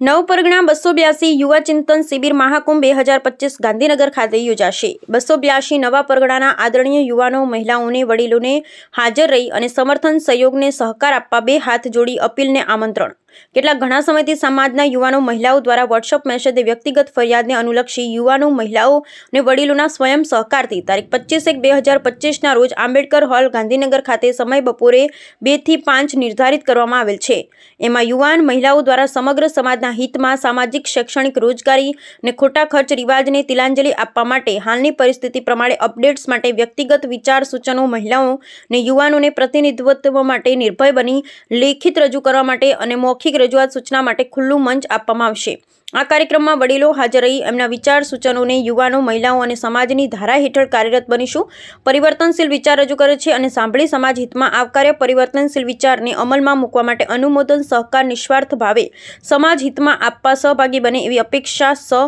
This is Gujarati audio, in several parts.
નવપરગણા 282 યુવા ચિંતન શિબિર મહાકુંભ 2025 ગાંધીનગર ખાતે યોજાશે। 282 નવા પરગણાના આદરણીય યુવાનો, મહિલાઓને, વડીલોને હાજર રહી અને સમર્થન, સહયોગને સહકાર આપવા બે હાથ જોડી અપીલને આમંત્રણ। કેટલાક ઘણા સમયથી સમાજના યુવાનો, મહિલાઓ દ્વારા વોટ્સઅપ મેસેજે વ્યક્તિગત ફરિયાદને અનુલક્ષી યુવાનો, મહિલાઓ અને વડીલોના સ્વયં સહકારથી તારીખ 25/1/2025ના રોજ આંબેડકર હોલ ગાંધીનગર ખાતે સમય બપોરે 2 થી 5 નિર્ધારિત કરવામાં આવેલ છે। એમાં યુવાન મહિલાઓ દ્વારા સમગ્ર સમાજના હિતમાં સામાજિક, શૈક્ષણિક, રોજગારી અને ખોટા ખર્ચ રિવાજને તિલાંજલિ આપવા માટે હાલની પરિસ્થિતિ પ્રમાણે અપડેટ્સ માટે વ્યક્તિગત વિચાર સૂચનો મહિલાઓ અને યુવાનોને પ્રતિનિધિત્વ માટે નિર્ભય બની લેખિત રજૂ કરવા માટે અને મૌખિક રજૂઆત સૂચના માટે ખુલ્લું મંચ આપવામાં આવશે। આ કાર્યક્રમમાં વડીલો હાજર રહી એમના વિચાર સૂચનોને યુવાનો, મહિલાઓ અને સમાજની ધારા હેઠળ કાર્યરત બનીશું, પરિવર્તનશીલ વિચાર રજૂ કરે છે અને સાંભળી સમાજ હિતમાં આવકાર્ય પરિવર્તનશીલ વિચારને અમલમાં મૂકવા માટે અનુમોદન સહકાર નિસ્વાર્થ ભાવે સમાજ હિતમાં આપવા સહભાગી બને એવી અપેક્ષા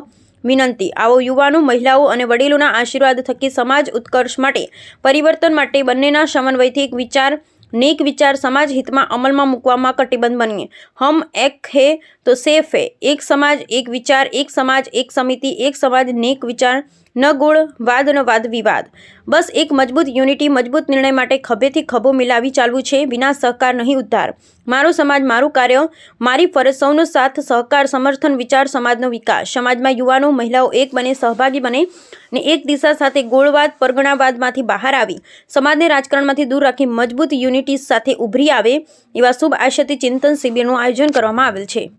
વિનંતી। આવો યુવાનો, મહિલાઓ અને વડીલોના આશીર્વાદ થકી સમાજ ઉત્કર્ષ માટે, પરિવર્તન માટે બંનેના સમન્વયથી એક વિચાર, नेक विचार समाज हित में अमल में मूकवामां कटिबद्ध बनीए। हम एक है तो सेफ है। एक समाज, एक विचार, एक समाज, एक समिति, एक समाज, नेक विचार, न गुण वाद न वाद विवाद। बस एक मजबूत यूनिटी, मजबूत निर्णय माटे खभेथी खभो मिलावी चालवू छे। विना सहकार नहीं उद्धार। मारो समाज मारू कार्य, मारी फरज, सौनो साथ सहकार, समर्थन, विचार, समाजनो विकास। समाज में युवानो, महिलाओं एक बने, सहभागी बने ने एक दिशा साथे गोळवाद, परगणावादमांथी बहार आवी समाजने राजकारणमांथी दूर राखी मजबूत यूनिटी साथे उभरी आवे एवा शुभ आशयथी चिंतन शिबिरनुं आयोजन करवामां आवेल छे।